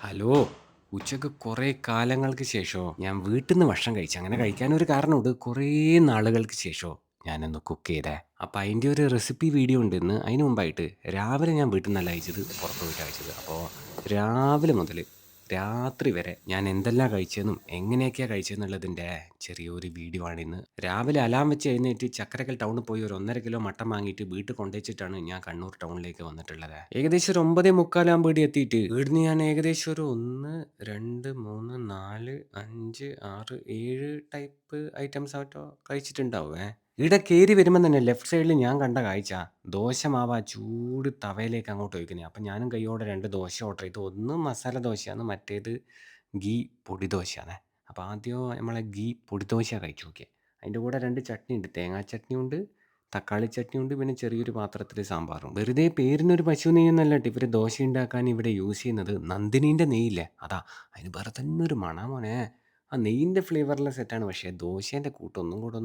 Hello. ഉച്ചക്ക് കുറേ കാലങ്ങൾക്ക് ശേഷോ ഞാൻ വീട്ടിന്ന് ഭക്ഷണം കഴിച്ചു. അങ്ങനെ കഴിക്കാനൊരു കാരണമുണ്ട്. കുറേ നാളുകൾക്ക് ശേഷോ ഞാനൊന്ന് കുക്ക് ചെയ്തേ. അപ്പം അതിൻ്റെ ഒരു റെസിപ്പി വീഡിയോ ഉണ്ട് ഇന്ന്. അതിന് മുമ്പായിട്ട് രാവിലെ ഞാൻ വീട്ടിൽ നിന്നല്ല കഴിച്ചത്, പുറത്ത് പോയിട്ടാണ് കഴിച്ചത്. അപ്പോൾ രാവിലെ മുതൽ രാത്രി വരെ ഞാൻ എന്തെല്ലാം കഴിച്ചതെന്നും എങ്ങനെയൊക്കെയാണ് കഴിച്ചതെന്നുള്ളതിൻ്റെ ചെറിയൊരു വീഡിയോ ആണ് ഇന്ന്. രാവിലെ അലാം വെച്ച് എഴുന്നേറ്റ് ചക്കരക്കൽ ടൗണിൽ പോയി ഒരു 1.5 കിലോ മട്ടൻ വാങ്ങിയിട്ട് വീട്ടിൽ കൊണ്ടുവച്ചിട്ടാണ് ഞാൻ കണ്ണൂർ ടൗണിലേക്ക് വന്നിട്ടുള്ളത്. ഏകദേശം ഒരു 9:45 ഇവിടെ എത്തിയിട്ട് ഇവിടുന്ന് ഞാൻ ഏകദേശം ഒരു 1, 2, 3, 4, 5, 6, 7 ടൈപ്പ് ഐറ്റംസ് ആയിട്ടോ കഴിച്ചിട്ടുണ്ടാവേ. ഇവിടെ കയറി വരുമ്പോൾ തന്നെ ലെഫ്റ്റ് സൈഡിൽ ഞാൻ കണ്ട കാഴ്ച ദോശ മാവ് ആ ചൂട് തവയിലേക്ക് അങ്ങോട്ട് ഒഴിക്കുന്നത്. അപ്പം ഞാനും കൈയോടെ 2 ദോശ ഓർഡർ ചെയ്തു. ഒന്ന് മസാല ദോശയാണ്, മറ്റേത് ഗീ പൊടി ദോശയാണ്. അപ്പോൾ ആദ്യം നമ്മളെ ഗീ പൊടി ദോശ കഴിച്ചു നോക്കിയത്. അതിൻ്റെ കൂടെ 2 ചട്നി ഉണ്ട്. തേങ്ങാ ചട്നി ഉണ്ട്, തക്കാളി ചട്നി ഉണ്ട്, പിന്നെ ചെറിയൊരു പാത്രത്തിൽ സാമ്പാറും. വെറുതെ പേരിനൊരു പശു നെയ്യൊന്നല്ല കേട്ടോ ഇവർ ദോശ ഉണ്ടാക്കാൻ ഇവിടെ യൂസ് ചെയ്യുന്നത്. നന്ദിനീൻ്റെ നെയ്യില്ലേ, അതാ. അതിന് വേറെ തന്നെ ഒരു മണാ മോനെ. ആ നെയ്യിൻ്റെ ഫ്ലേവറിലെ സെറ്റാണ്. പക്ഷേ ദോശേൻ്റെ കൂട്ട് ഒന്നും കൂടെ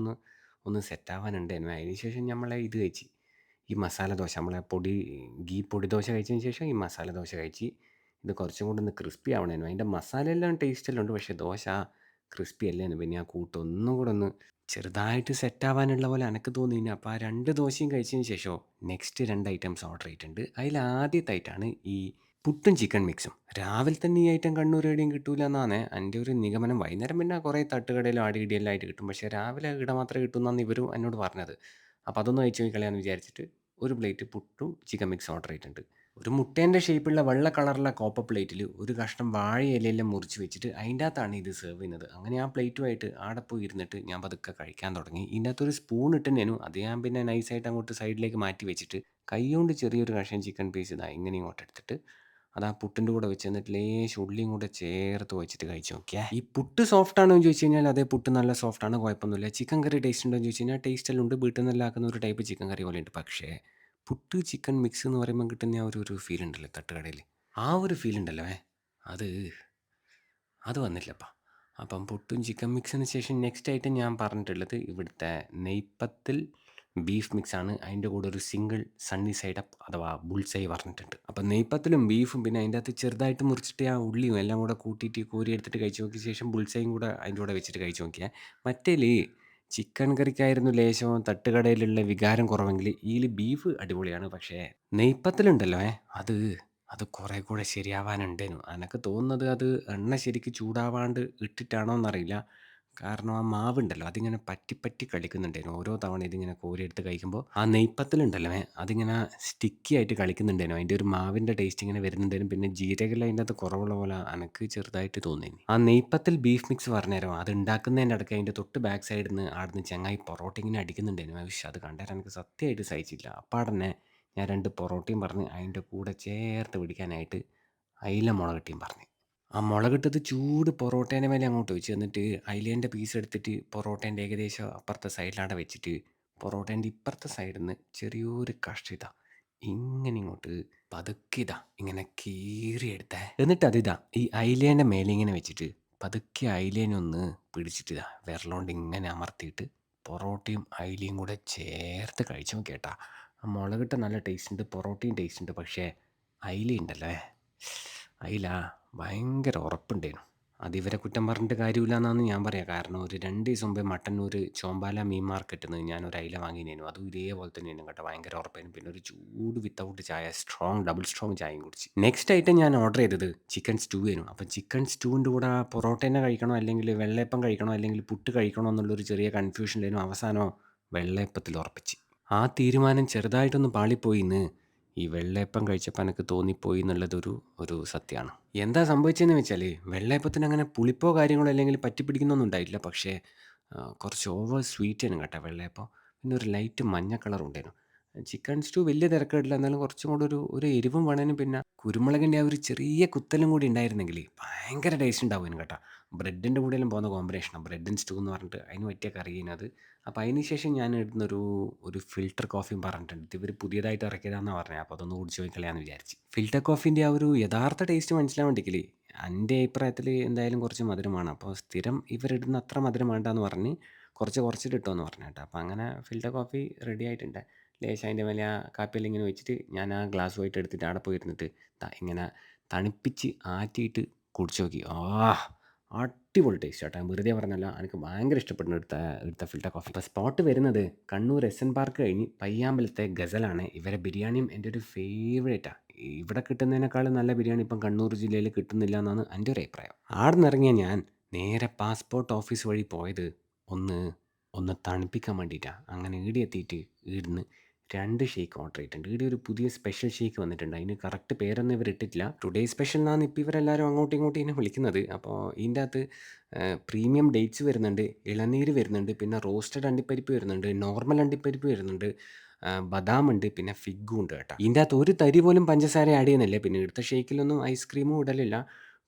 ഒന്ന് സെറ്റാവാനുണ്ടായിരുന്നു. അതിന് ശേഷം നമ്മളെ ഇത് കഴിച്ച് ഈ മസാല ദോശ, നമ്മളെ ഗീ പൊടി ദോശ കഴിച്ചതിന് ശേഷം ഈ മസാല ദോശ കഴിച്ച്. ഇത് കുറച്ചും കൂടെ ഒന്ന് ക്രിസ്പി ആവണമായിരുന്നു. അതിൻ്റെ മസാലയെല്ലാം ടേസ്റ്റെല്ലാം ഉണ്ട്, പക്ഷേ ദോശ ക്രിസ്പി അല്ലായിരുന്നു. പിന്നെ ആ കൂട്ട് ഒന്നും കൂടെ ഒന്ന് ചെറുതായിട്ട് സെറ്റാവാനുള്ള പോലെ എനിക്ക് തോന്നി. അപ്പോൾ ആ 2 ദോശയും കഴിച്ചതിന് ശേഷം നെക്സ്റ്റ് 2 ഐറ്റംസ് ഓർഡർ ചെയ്തിട്ടുണ്ട്. അതിൽ ആദ്യത്തെ ഐറ്റമാണ് ഈ പുട്ടും ചിക്കൻ മിക്സും. രാവിലെ തന്നെ ഈ ഐറ്റം കണ്ണൂർ എവിടെയും കിട്ടൂല എന്നാണ് എൻ്റെ ഒരു നിഗമനം. വൈകുന്നേരം പിന്നെ കുറേ തട്ടുകടയിലും ആടിയിടിയെല്ലാം ആയിട്ട് കിട്ടും. പക്ഷേ രാവിലെ ഇവിടെ മാത്രമേ കിട്ടൂ എന്നാണ് ഇവരും എന്നോട് പറഞ്ഞത്. അപ്പോൾ അതൊന്ന് കഴിച്ച് നോക്കിക്കളയാന്ന് വിചാരിച്ചിട്ട് ഒരു പ്ലേറ്റ് പുട്ടും ചിക്കൻ മിക്സ് ഓർഡർ ചെയ്തിട്ടുണ്ട്. ഒരു മുട്ടേൻ്റെ ഷേപ്പുള്ള വെള്ള കളറുള്ള കോപ്പർ പ്ലേറ്റിൽ ഒരു കഷ്ണം വാഴ ഇലയെല്ലാം മുറിച്ച് വെച്ചിട്ട് അതിൻ്റെ അകത്താണ് ഇത് സെർവ് ചെയ്യുന്നത്. അങ്ങനെ ആ പ്ലേറ്റുമായിട്ട് ആടെ പോയി ഇരുന്നിട്ട് ഞാൻ പതുക്കെ കഴിക്കാൻ തുടങ്ങി. ഇതിൻ്റെ അകത്തൊരു സ്പൂൺ ഇട്ടുതന്നേനു. അത് ഞാൻ പിന്നെ നൈസായിട്ട് അങ്ങോട്ട് സൈഡിലേക്ക് മാറ്റി വെച്ചിട്ട് കൈകൊണ്ട് ചെറിയൊരു കഷ്ണം ചിക്കൻ പീസ് ഇതാ ഇങ്ങനെ ഇങ്ങോട്ട് എടുത്തിട്ട് അത് ആ പുട്ടിൻ്റെ കൂടെ വെച്ച് എന്നിട്ട് ലേശം ഉള്ളിയും കൂടെ ചേർത്ത് വെച്ചിട്ട് കഴിച്ച് നോക്കിയേ. ഈ പുട്ട് സോഫ്റ്റ് ആണോ എന്ന് ചോദിച്ചു കഴിഞ്ഞാൽ അതേ, പുട്ട് നല്ല സോഫ്റ്റാണ്, കുഴപ്പമൊന്നുമില്ല. ചിക്കൻ കറി ടേസ്റ്റ് ഉണ്ടോ എന്ന് ചോദിച്ചു കഴിഞ്ഞാൽ ടേസ്റ്റ് എല്ലാം ഉണ്ട്. വീട്ടിൽ നിന്നെല്ലാം ആക്കുന്ന ഒരു ടൈപ്പ് ചിക്കൻ കറി പോലെ ഉണ്ട്. പക്ഷേ പുട്ട് ചിക്കൻ മിക്സ് എന്ന് പറയുമ്പോൾ കിട്ടുന്ന ആ ഒരു ഫീൽ ഉണ്ടല്ലോ തട്ടുകടയിൽ, ആ ഒരു ഫീൽ ഉണ്ടല്ലോ അത് അത് വന്നില്ലപ്പാ. അപ്പം പുട്ടും ചിക്കൻ മിക്സിന് ശേഷം നെക്സ്റ്റ് ഐറ്റം ഞാൻ പറഞ്ഞിട്ടുള്ളത് ഇവിടുത്തെ നെയ്പ്പത്തിൽ ബീഫ് മിക്സാണ്. അതിൻ്റെ കൂടെ ഒരു സിംഗിൾ സണ്ണി സൈഡ് അപ്പ് അഥവാ ബുൾസൈ പറഞ്ഞിട്ടുണ്ട്. അപ്പം നെയ്പ്പത്തിലും ബീഫും പിന്നെ അതിൻ്റെ അകത്ത് ചെറുതായിട്ട് മുറിച്ചിട്ട് ആ ഉള്ളിയും എല്ലാം കൂടെ കൂട്ടിയിട്ട് കോരി എടുത്തിട്ട് കഴിച്ച് നോക്കിയ ശേഷം ബുൾസൈയും കൂടെ അതിൻ്റെ കൂടെ വെച്ചിട്ട് കഴിച്ച് നോക്കിയാൽ മറ്റേൽ ചിക്കൻ കറിക്കായിരുന്നു ലേശം തട്ടുകടയിലുള്ള വികാരം കുറവെങ്കിൽ ഇതിൽ ബീഫ് അടിപൊളിയാണ്. പക്ഷേ നെയ്പ്പത്തിലുണ്ടല്ലോ അത് അത് കുറേ കൂടെ ശരിയാവാനുണ്ടേനു. എനക്ക് തോന്നുന്നത് അത് എണ്ണ ശരിക്ക് ചൂടാവാണ്ട് ഇട്ടിട്ടാണോ എന്നറിയില്ല. കാരണം ആ മാവുണ്ടല്ലോ അതിങ്ങനെ പറ്റി പറ്റി കളിക്കുന്നുണ്ടേനു. ഓരോ തവണ ഇതിങ്ങനെ കോരിയെടുത്ത് കഴിക്കുമ്പോൾ ആ നെയ്പ്പത്തിലുണ്ടല്ലോ അതിങ്ങനെ സ്റ്റിക്കി ആയിട്ട് കളിക്കുന്നുണ്ടേനു. അതിൻ്റെ ഒരു മാവിൻ്റെ ടേസ്റ്റ് ഇങ്ങനെ വരുന്നുണ്ടേനും. പിന്നെ ജീരകെല്ലാം അതിൻ്റെ അകത്ത് കുറവുള്ള പോലെ എനിക്ക് ചെറുതായിട്ട് തോന്നി. ആ നെയ്പ്പത്തിൽ ബീഫ് മിക്സ് പറഞ്ഞുതരാം. അത് ഉണ്ടാക്കുന്നതിൻ്റെ ഇടയ്ക്ക് അതിൻ്റെ തൊട്ട് ബാക്ക് സൈഡിൽ നിന്ന് ആടുന്ന് ചങ്ങായി പൊറോട്ട ഇങ്ങനെ അടിക്കുന്നുണ്ടേനു. അത് കണ്ടേരം എനിക്ക് സത്യമായിട്ട് സഹിച്ചില്ല. അപ്പാടന്നെ ഞാൻ 2 പൊറോട്ടയും പറഞ്ഞ് അതിൻ്റെ കൂടെ ചേർത്ത് പിടിക്കാനായിട്ട് അയില മുളകിട്ടയും പറഞ്ഞു. ആ മുളകിട്ടത് ചൂട് പൊറോട്ടേൻ്റെ മേലെ അങ്ങോട്ട് ഒഴിച്ച് എന്നിട്ട് അയിലേൻ്റെ പീസ് എടുത്തിട്ട് പൊറോട്ടേൻ്റെ ഏകദേശം അപ്പുറത്തെ സൈഡിലാടെ വെച്ചിട്ട് പൊറോട്ടേൻ്റെ ഇപ്പുറത്തെ സൈഡിൽ നിന്ന് ചെറിയൊരു കഷ്ണം ഇങ്ങനെ ഇങ്ങോട്ട് പതുക്കെ ഇങ്ങനെ കീറിയെടുത്തേ. എന്നിട്ട് ഈ അയിലേൻ്റെ മേലെ ഇങ്ങനെ വെച്ചിട്ട് പതുക്കെ അയിലേനെ ഒന്ന് പിടിച്ചിട്ട് വിരലോണ്ട് ഇങ്ങനെ അമർത്തിയിട്ട് പൊറോട്ടയും അയിലയും കൂടെ ചേർത്ത് കഴിച്ചു നോക്കിയേട്ടാ. ആ മുളകിട്ട നല്ല ടേസ്റ്റ് ഉണ്ട്, പൊറോട്ടയും ടേസ്റ്റ് ഉണ്ട്. പക്ഷേ അയില ഉണ്ടല്ലേ, അയില ഭയങ്കര ഉറപ്പുണ്ടേനു. അതിവരെ കുറ്റം പറഞ്ഞിട്ട് കാര്യമില്ല എന്നാണ് ഞാൻ പറയാം. കാരണം ഒരു 2 ദിവസം മുമ്പേ മട്ടന്നൂർ ചോമ്പാല മീൻ മാർക്കറ്റിൽ നിന്ന് ഞാനൊരു അയില വാങ്ങിനേനു. അതും ഇതേപോലെ തന്നെയാണ് കേട്ടോ, ഭയങ്കര ഉറപ്പായിരുന്നു. പിന്നെ ഒരു ചൂട് വിത്തൗട്ട് ചായ, ഡബിൾ സ്ട്രോങ് ചായയും കുടിച്ച്. നെക്സ്റ്റ് ഐറ്റം ഞാൻ ഓർഡർ ചെയ്തത് ചിക്കൻ സ്റ്റൂ ആയിരുന്നു. അപ്പം ചിക്കൻ സ്റ്റൂവിൻ്റെ കൂടെ പൊറോട്ട തന്നെ കഴിക്കണോ അല്ലെങ്കിൽ വെള്ളയപ്പം കഴിക്കണോ അല്ലെങ്കിൽ പുട്ട് കഴിക്കണോ എന്നുള്ളൊരു ചെറിയ കൺഫ്യൂഷനിലായിരുന്നു. അവസാനം വെള്ളയപ്പത്തിൽ ഉറപ്പിച്ച്. ആ തീരുമാനം ചെറുതായിട്ടൊന്ന് പാളിപ്പോയിന്ന് ഈ വെള്ളയപ്പം കഴിച്ചപ്പോൾ എനിക്ക് തോന്നിപ്പോയി എന്നുള്ളതൊരു സത്യമാണ്. എന്താ സംഭവിച്ചതെന്ന് വെച്ചാൽ വെള്ളയപ്പത്തിന് അങ്ങനെ പുളിപ്പോ കാര്യങ്ങളോ അല്ലെങ്കിൽ പറ്റിപ്പിടിക്കുന്നൊന്നും ഉണ്ടായിട്ടില്ല. പക്ഷേ കുറച്ച് ഓവർ സ്വീറ്റ് ആണ് കേട്ടോ വെള്ളയപ്പം. പിന്നെ ഒരു ലൈറ്റ് മഞ്ഞ കളറും ഉണ്ടായിരുന്നു. ചിക്കൻ സ്റ്റൂ വലിയ തിരക്കേടില്ല, എന്നാലും കുറച്ചും കൂടെ ഒരു എരിവും വേണേനും പിന്നെ കുരുമുളകിൻ്റെ ആ ഒരു ചെറിയ കുത്തലും കൂടി ഉണ്ടായിരുന്നെങ്കിൽ ഭയങ്കര ടേസ്റ്റ് ഉണ്ടാവും കേട്ടോ. ബ്രെഡിൻ്റെ കൂടെയെല്ലാം പോകുന്ന കോമ്പിനേഷനാണ് ബ്രെഡ് ആൻഡ് സ്റ്റൂ എന്ന് പറഞ്ഞിട്ട്. അതിന് പറ്റിയ കറിയിനത്. അപ്പോൾ അതിന് ശേഷം ഞാൻ ഒരു ഫിൽറ്റർ കോഫിയും പറഞ്ഞിട്ടുണ്ട്. ഇവർ പുതിയതായിട്ട് ഇറക്കിയതാണെന്നാണ് പറഞ്ഞത്. അപ്പോൾ അതൊന്ന് കുടിച്ച് നോക്കിക്കളയാന്ന് വിചാരിച്ച്. ഫിൽറ്റർ കോഫീൻ്റെ ആ ഒരു യഥാർത്ഥ ടേസ്റ്റ് മനസ്സിലാവേണ്ടെങ്കിൽ എൻ്റെ അഭിപ്രായത്തിൽ എന്തായാലും കുറച്ച് മധുരമാണ്. അപ്പോൾ സ്ഥിരം ഇവരിടുന്ന അത്ര മധുരം വേണ്ടാന്ന് പറഞ്ഞ് കുറച്ചിട്ട് ഇട്ടോന്ന് പറഞ്ഞു കേട്ടോ. അപ്പോൾ അങ്ങനെ ഫിൽറ്റർ കോഫി റെഡി ആയിട്ടുണ്ട്. ലേശം അതിൻ്റെ മേലെ ആ കാപ്പിയെല്ലാം ഇങ്ങനെ വെച്ചിട്ട് ഞാൻ ആ ഗ്ലാസ്സുമായിട്ട് എടുത്തിട്ട് അവിടെ പോയിരുന്നിട്ട് ഇങ്ങനെ തണുപ്പിച്ച് ആറ്റിയിട്ട് കുടിച്ച് നോക്കി. അടിപൊളി ടേസ്റ്റ് കേട്ടോ. ഞാൻ വെറുതെ പറഞ്ഞല്ല. എനിക്ക് ഭയങ്കര ഇഷ്ടപ്പെടുന്നു ഇവിടുത്തെ ഫിൽറ്റർ കോഫി. അപ്പോൾ സ്പോട്ട് വരുന്നത് കണ്ണൂർ എസ് എൻ പാർക്ക് കഴിഞ്ഞ് പയ്യാമ്പലത്തെ ഗസലാണ്. ഇവരെ ബിരിയാണിയും എൻ്റെ ഒരു ഫേവറേറ്റാണ്. ഇവിടെ കിട്ടുന്നതിനേക്കാളും നല്ല ബിരിയാണി ഇപ്പം കണ്ണൂർ ജില്ലയിൽ കിട്ടുന്നില്ല എന്നാണ് എൻ്റെ ഒരു അഭിപ്രായം. അവിടെ നിന്നിറങ്ങിയ ഞാൻ നേരെ പാസ്പോർട്ട് ഓഫീസ് വഴി പോയത് ഒന്ന് ഒന്ന് തണുപ്പിക്കാൻ വേണ്ടിയിട്ടാണ്. അങ്ങനെ ഈടെ എത്തിയിട്ട് ഈടുന്ന് 2 ഷേക്ക് ഓർഡർ ചെയ്തിട്ടുണ്ട്. ഈടെ ഒരു പുതിയ സ്പെഷ്യൽ ഷേക്ക് വന്നിട്ടുണ്ട്. അതിന് കറക്റ്റ് പേരൊന്നും ഇവർ ഇട്ടിട്ടില്ല. ടുഡേ സ്പെഷ്യൽ എന്നാണ് ഇപ്പോൾ ഇവരെല്ലാവരും അങ്ങോട്ടും ഇങ്ങോട്ടും ഇതിനെ വിളിക്കുന്നത്. അപ്പോൾ ഇതിൻ്റെ അകത്ത് പ്രീമിയം ഡേറ്റ്സ് വരുന്നുണ്ട്, ഇളനീര് വരുന്നുണ്ട്, പിന്നെ റോസ്റ്റഡ് അണ്ടിപ്പരിപ്പ് വരുന്നുണ്ട്, നോർമൽ അണ്ടിപ്പരിപ്പ് വരുന്നുണ്ട്, ബദാമുണ്ട്, പിന്നെ ഫിഗും ഉണ്ട് കേട്ടോ. ഇതിൻ്റെ അകത്ത് ഒരു തരി പോലും പഞ്ചസാര ആഡ് ചെയ്യുന്നില്ല. പിന്നെ ഇവിടുത്തെ ഷേക്കിലൊന്നും ഐസ്ക്രീമും ഇടലില്ല.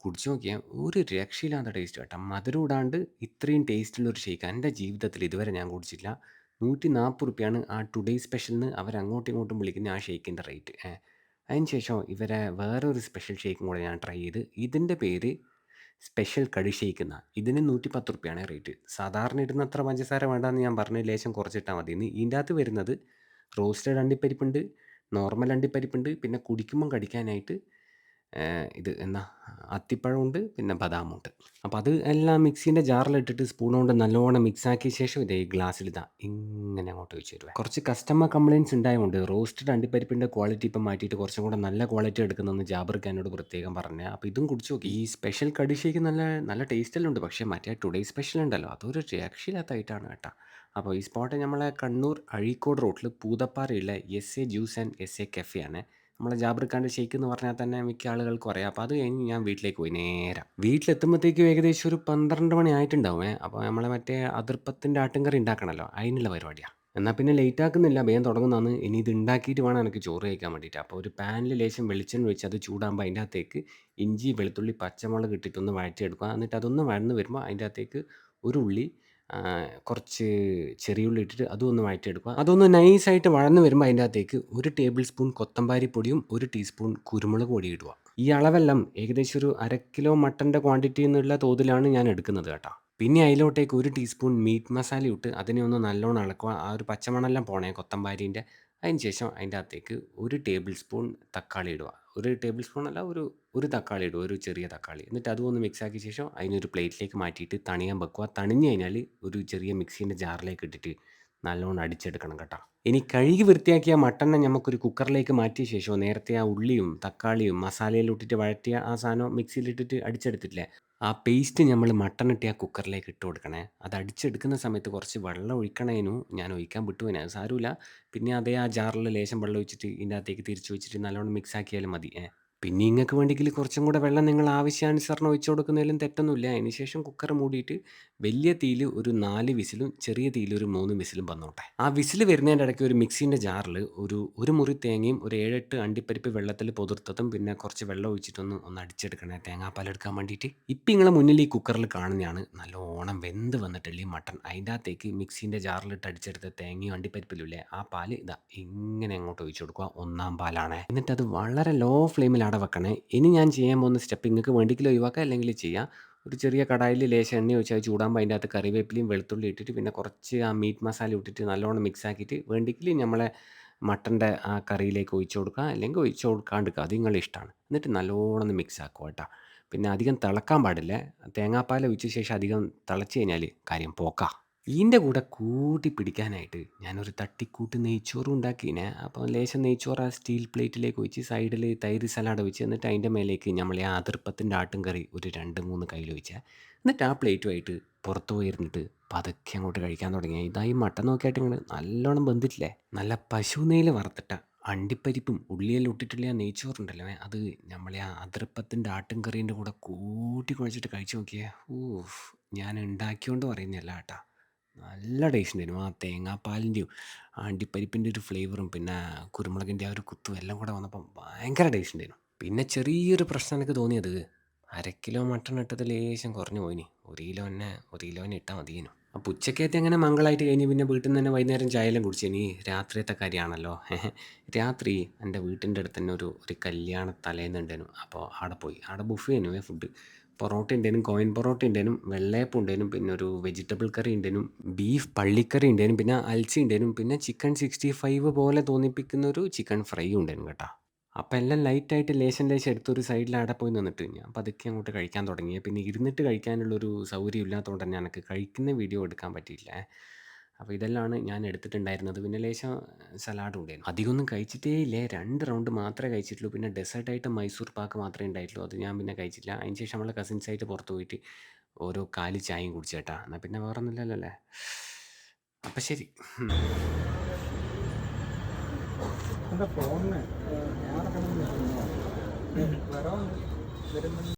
കുടിച്ച് നോക്കിയാൽ ഒരു രക്ഷയില്ലാത്ത ടേസ്റ്റ് കേട്ടോ. മധുരം ഇടാണ്ട് ഇത്രയും ടേസ്റ്റുള്ളൊരു ഷേക്ക് എൻ്റെ ജീവിതത്തിൽ ഇതുവരെ ഞാൻ കുടിച്ചിട്ടില്ല. 140 ആ ടുഡേ സ്പെഷ്യലിന് അവരങ്ങോട്ടും ഇങ്ങോട്ടും വിളിക്കുന്ന ആ ഷേക്കിൻ്റെ റേറ്റ്. അതിന് ശേഷം ഇവരെ വേറൊരു സ്പെഷ്യൽ ഷേക്കും കൂടെ ഞാൻ ട്രൈ ചെയ്ത്. ഇതിൻ്റെ പേര് സ്പെഷ്യൽ കടി ഷേക്ക് എന്നാണ്. ഇതിന് 110 റേറ്റ്. സാധാരണ ഇടുന്ന അത്ര പഞ്ചസാര വേണ്ടാന്ന് ഞാൻ പറഞ്ഞ് ലേശം കുറച്ചിട്ടാൽ മതിയെന്ന്. ഇതിൻ്റെ അകത്ത് വരുന്നത് റോസ്റ്റഡ് അണ്ടിപ്പരിപ്പുണ്ട്, നോർമൽ അണ്ടിപ്പരിപ്പുണ്ട്, പിന്നെ കുടിക്കുമ്പം കടിക്കാനായിട്ട് ഇത് എന്നാ അത്തിപ്പഴമുണ്ട്, പിന്നെ ബദാമുണ്ട്. അപ്പോൾ അത് എല്ലാം മിക്സീൻ്റെ ജാറിലിട്ടിട്ട് സ്പൂൺ കൊണ്ട് നല്ലോണം മിക്സാക്കിയ ശേഷം ഇതേ ഈ ഗ്ലാസ്സിലിതാ ഇങ്ങനെ അങ്ങോട്ട് ഒഴിച്ച് തരുവേ. കുറച്ച് കസ്റ്റമർ കംപ്ലയിൻറ്റ്സ് ഉണ്ടായതുകൊണ്ട് റോസ്റ്റഡ് അണ്ടിപ്പരിപ്പിൻ്റെ ക്വാളിറ്റി ഇപ്പം മാറ്റിയിട്ട് കുറച്ചും കൂടെ നല്ല ക്വാളിറ്റി എടുക്കുന്നതെന്ന് ജാബർക്ക് എന്നോട് പ്രത്യേകം പറഞ്ഞത്. അപ്പോൾ ഇതും കുടിച്ച് നോക്കി. ഈ സ്പെഷ്യൽ കടി ഷേക്ക് നല്ല നല്ല ടേസ്റ്റെല്ലാം ഉണ്ട്. പക്ഷേ മറ്റേ ടുഡേ സ്പെഷ്യൽ ഉണ്ടല്ലോ, അതൊരു രക്ഷയില്ലാത്തതായിട്ടാണ് കേട്ടോ. അപ്പോൾ ഈ സ്പോട്ട് നമ്മളെ കണ്ണൂർ അഴീക്കോട് റോട്ടിൽ പൂതപ്പാറയുള്ള SA juice and SA cafe ആണ്. നമ്മളെ ജാബർഖാൻ്റെ ഷെയ്ക്ക് എന്ന് പറഞ്ഞാൽ തന്നെ മിക്ക ആളുകൾക്കും അറിയാം. അപ്പോൾ അത് കഴിഞ്ഞ് ഞാൻ വീട്ടിലേക്ക് പോയി നേരെ. വീട്ടിലെത്തുമ്പോഴത്തേക്കും ഏകദേശം ഒരു 12 മണി ആയിട്ടുണ്ടാവും. അപ്പോൾ നമ്മളെ മറ്റേ അതിർപ്പത്തിൻ്റെ ആട്ടുംകറി ഉണ്ടാക്കണമല്ലോ, അതിനുള്ള പരിപാടിയാണ്. എന്നാൽ പിന്നെ ലേറ്റ് ആക്കുന്നില്ല, വേഗം തുടങ്ങുന്നതാണ്. ഇനി ഇത് ഉണ്ടാക്കിയിട്ട് വേണം എനിക്ക് ചോറ് കഴിക്കാൻ വേണ്ടിയിട്ട്. അപ്പോൾ ഒരു പാനിൽ ലേശം വെളിച്ചെണ്ണ ഒഴിച്ച് അത് ചൂടാകുമ്പോൾ അതിൻ്റെ അകത്തേക്ക് ഇഞ്ചി, വെളുത്തുള്ളി, പച്ചമുളക് ഇട്ടിട്ടൊന്ന് വഴറ്റിയെടുക്കുക. എന്നിട്ട് അതൊന്ന് വഴന്ന് വരുമ്പോൾ അതിൻ്റെ അകത്തേക്ക് ഒരു ഉള്ളി, കുറച്ച് ചെറിയുള്ളി ഇട്ടിട്ട് അതും ഒന്ന് വഴറ്റിയെടുക്കുക. അതൊന്ന് നൈസായിട്ട് വഴന്ന് വരുമ്പോൾ അതിൻ്റെ അകത്തേക്ക് 1 ടേബിൾ സ്പൂൺ കൊത്തമ്പാരി പൊടിയും 1 ടീസ്പൂൺ കുരുമുളക് പൊടിയും ഇടുക. ഈ അളവെല്ലാം ഏകദേശം ഒരു 1/2 കിലോ മട്ടൻ്റെ ക്വാണ്ടിറ്റി എന്നുള്ള തോതിലാണ് ഞാൻ എടുക്കുന്നത് കേട്ടോ. പിന്നെ അതിലോട്ടേക്ക് 1 ടീസ്പൂൺ മീറ്റ് മസാല ഇട്ട് അതിനെ ഒന്ന് നല്ലോണം ഇളക്കുക. ആ ഒരു പച്ചമണമെല്ലാം പോണേ കൊത്തമ്പാരീൻ്റെ. അതിന് ശേഷം അതിൻ്റെ അകത്തേക്ക് 1 ടേബിൾ സ്പൂൺ തക്കാളി ഇടുക. 1 ടേബിൾ സ്പൂൺ അല്ല, ഒരു തക്കാളി ഇടുക, ഒരു ചെറിയ തക്കാളി. എന്നിട്ട് അതും ഒന്ന് മിക്സ് ആക്കിയ ശേഷം അതിനൊരു പ്ലേറ്റിലേക്ക് മാറ്റിയിട്ട് തണിയാൻ വെക്കുക. തണിഞ്ഞ് കഴിഞ്ഞാൽ ഒരു ചെറിയ മിക്സീൻ്റെ ജാറിലേക്ക് ഇട്ടിട്ട് നല്ലോണം അടിച്ചെടുക്കണം കേട്ടോ. ഇനി കഴുകി വൃത്തിയാക്കിയ മട്ടനെ നമുക്കൊരു കുക്കറിലേക്ക് മാറ്റിയ ശേഷം നേരത്തെ ആ ഉള്ളിയും തക്കാളിയും മസാലയിലും ഇട്ടിട്ട് വഴറ്റിയ ആ സാധനം മിക്സിയിലിട്ടിട്ട് അടിച്ചെടുത്തിട്ടില്ലേ, ആ പേസ്റ്റ് നമ്മൾ മട്ടനിട്ട് ആ കുക്കറിലേക്ക് ഇട്ട് കൊടുക്കണേ. അത് അടിച്ചെടുക്കുന്ന സമയത്ത് കുറച്ച് വെള്ളം ഒഴിക്കണേനു ഞാൻ ഒഴിക്കാൻ വിട്ടുപോയിന്. അത് സാരമില്ല. പിന്നെ അതേ ആ ജാറിൽ ലേശം വെള്ളം ഒഴിച്ചിട്ട് ഇതിൻ്റെ അകത്തേക്ക് തിരിച്ച് വെച്ചിട്ട് നല്ലോണം മിക്സ് ആക്കിയാലും മതി. പിന്നെ നിങ്ങൾക്ക് വേണ്ടെങ്കിൽ കുറച്ചും കൂടെ വെള്ളം നിങ്ങൾ ആവശ്യാനുസരണം ഒഴിച്ചു കൊടുക്കുന്നതിലും തെറ്റൊന്നുമില്ല. അതിന് ശേഷം കുക്കർ മൂടിയിട്ട് വലിയ തീയിൽ ഒരു 4 വിസിലും ചെറിയ തീയിൽ ഒരു 3 വിസിലും വന്നോട്ടെ. ആ വിസിൽ വരുന്നതിൻ്റെ ഇടയ്ക്ക് ഒരു മിക്സീൻ്റെ ജാറിൽ ഒരു മുറി തേങ്ങയും ഒരു 7-8 അണ്ടിപ്പരിപ്പ് വെള്ളത്തിൽ പൊതിർത്തതും പിന്നെ കുറച്ച് വെള്ളം ഒഴിച്ചിട്ടൊന്ന് അടിച്ചെടുക്കണേ, തേങ്ങാപ്പാലെടുക്കാൻ വേണ്ടിയിട്ട്. ഇപ്പം നിങ്ങളെ മുന്നിൽ ഈ കുക്കറിൽ കാണുന്നതാണ് നല്ലോണം വെന്ത് വന്നിട്ടുള്ള ഈ മട്ടൺ. അതിൻ്റെ അകത്തേക്ക് മിക്സീൻ്റെ ജാറിലിട്ട് അടിച്ചെടുത്ത തേങ്ങയും അണ്ടിപ്പരിപ്പിലുമില്ലേ ആ പാല് ഇതാ ഇങ്ങനെ അങ്ങോട്ട് ഒഴിച്ചു കൊടുക്കുക. 1-ാം പാലാണ്. എന്നിട്ട് അത് വളരെ ലോ ഫ്ലെയിമിൽ അവിടെ വെക്കണേ. ഇനി ഞാൻ ചെയ്യാൻ പോകുന്ന സ്റ്റെപ്പ് നിങ്ങൾക്ക് വേണ്ടെങ്കിൽ ഒഴിവാക്കാം, അല്ലെങ്കിൽ ചെയ്യാം. ഒരു ചെറിയ കടായിൽ ലേശം എണ്ണ ഒഴിച്ച് അത് ചൂടാകുമ്പോൾ അതിൻ്റെ അകത്ത് കറിവേപ്പിലയും വെളുത്തുള്ളി ഇട്ടിട്ട് പിന്നെ കുറച്ച് ആ മീറ്റ് മസാല ഇട്ടിട്ട് നല്ലോണം മിക്സ് ആക്കിയിട്ട് വേണ്ടെങ്കിൽ നമ്മളെ മട്ടൻ്റെ ആ കറിയിലേക്ക് ഒഴിച്ച് കൊടുക്കുക, അല്ലെങ്കിൽ ഒഴിച്ച് കൊടുക്കാണ്ടിരിക്കുക. അത് നിങ്ങളുടെ ഇഷ്ടമാണ്. എന്നിട്ട് നല്ലോണം ഒന്ന് മിക്സ് ആക്കുക കേട്ടോ. പിന്നെ അധികം തിളക്കാൻ പാടില്ല. തേങ്ങാപ്പാൽ ഒഴിച്ച ശേഷം അധികം തിളച്ച് കഴിഞ്ഞാൽ കാര്യം പോക്കാ. ഇതിൻ്റെ കൂടെ കൂട്ടി പിടിക്കാനായിട്ട് ഞാനൊരു തട്ടിക്കൂട്ട് നെയ്ച്ചോറും ഉണ്ടാക്കീനെ. അപ്പോൾ ലേശം നെയ്ച്ചോറ് ആ സ്റ്റീൽ പ്ലേറ്റിലേക്ക് ഒഴിച്ച് സൈഡിൽ തൈര് സലാഡ് ഒഴിച്ച് എന്നിട്ട് അതിൻ്റെ മേലേക്ക് നമ്മൾ ആ അതിർപ്പത്തിൻ്റെ ആട്ടും കറി ഒരു 2-3 കയ്യിൽ ഒഴിച്ച് എന്നിട്ട് ആ പ്ലേറ്റുമായിട്ട് പുറത്ത് പോയിരുന്നിട്ട് പതുക്കെ അങ്ങോട്ട് കഴിക്കാൻ തുടങ്ങി. ഇതായി മട്ടൻ നോക്കിയായിട്ട് ഇങ്ങനെ നല്ലോണം ബന്ധിട്ടില്ലേ, നല്ല പശു നെയ്യിൽ വറുത്തിട്ട അണ്ടിപ്പരിപ്പും ഉള്ളിയെല്ലാം ഇട്ടിട്ടുള്ള ആ നെയ്ച്ചോറുണ്ടല്ലോ, അത് നമ്മളെ ആ അതിർപ്പത്തിൻ്റെ ആട്ടും കറീൻ്റെ കൂടെ കൂട്ടി കുഴച്ചിട്ട് കഴിച്ചു നോക്കിയേ. ഞാൻ ഉണ്ടാക്കിയോണ്ട് പറയുന്നതല്ല കേട്ടാ, നല്ല ടേസ്റ്റ് ഉണ്ടായിരുന്നു. ആ തേങ്ങാപ്പാലിൻ്റെയും ആ അണ്ടിപ്പരിപ്പിൻ്റെ ഒരു ഫ്ലേവറും പിന്നെ കുരുമുളകിൻ്റെ ആ ഒരു കുത്തും എല്ലാം കൂടെ വന്നപ്പം ഭയങ്കര ടേസ്റ്റ് ഉണ്ടായിരുന്നു. പിന്നെ ചെറിയൊരു പ്രശ്നം എനിക്ക് തോന്നിയത് 1/2 കിലോ മട്ടൺ ഇട്ടത് ലേശം കുറഞ്ഞു പോയിനി. 1 കിലോന് ഇട്ടാൽ മതിയേനു. അപ്പോൾ ഉച്ചക്കത്തെ അങ്ങനെ മംഗളമായിട്ട് കഴിഞ്ഞ് പിന്നെ വീട്ടിൽ നിന്ന് തന്നെ വൈകുന്നേരം ചായയെല്ലാം കുടിച്ചു. ഇനി രാത്രിയത്തെ കാര്യമാണല്ലോ. രാത്രി എൻ്റെ വീട്ടിൻ്റെ അടുത്ത് തന്നെ ഒരു കല്യാണ തലേന്നുണ്ടായിരുന്നു. അപ്പോൾ അവിടെ പോയി. അവിടെ ബുഫേ ഫുഡ്. പൊറോട്ട ഉണ്ടേനും, കോയിൻ പൊറോട്ട ഉണ്ടേനും, വെള്ളയപ്പം ഉണ്ടേനും, പിന്നെ ഒരു വെജിറ്റബിൾ കറി ഉണ്ടേനും, ബീഫ് പള്ളിക്കറി ഉണ്ടേനും, പിന്നെ അൽച്ചി ഉണ്ടേനും, പിന്നെ ചിക്കൻ 65 പോലെ തോന്നിപ്പിക്കുന്ന ഒരു ചിക്കൻ ഫ്രൈ ഉണ്ടേനും കേട്ടോ. അപ്പം എല്ലാം ലൈറ്റായിട്ട് ലേശം ലേശം എടുത്തൊരു സൈഡിൽ അവിടെ പോയി നിന്നിട്ട് ഞാൻ പതുക്കെ അങ്ങോട്ട് കഴിക്കാൻ തുടങ്ങി. പിന്നെ ഇരുന്നിട്ട് കഴിക്കാനുള്ളൊരു സൗകര്യം ഇല്ലാത്തതുകൊണ്ട് തന്നെ എനിക്ക് കഴിക്കുന്ന വീഡിയോ എടുക്കാൻ പറ്റിയില്ല. അപ്പോൾ ഇതെല്ലാമാണ് ഞാൻ എടുത്തിട്ടുണ്ടായിരുന്നത്. പിന്നെ ലേശം സലാഡും ഉണ്ടായിരുന്നു. അധികമൊന്നും കഴിച്ചിട്ടേ ഇല്ലേ. 2 റൗണ്ട് മാത്രമേ കഴിച്ചിട്ടുള്ളൂ. പിന്നെ ഡെസേർട്ടായിട്ട് മൈസൂർ പാക്ക് മാത്രമേ ഉണ്ടായിട്ടുള്ളൂ. അത് ഞാൻ പിന്നെ കഴിച്ചില്ല. അതിന് ശേഷം നമ്മളെ കസിൻസായിട്ട് പുറത്ത് പോയിട്ട് ഓരോ കാലി ചായയും കുടിച്ചേട്ടാ. എന്നാൽ പിന്നെ വേറൊന്നുമില്ലല്ലോ അല്ലേ. അപ്പം ശരി. എന്താ ഫോണിന് ഞാൻ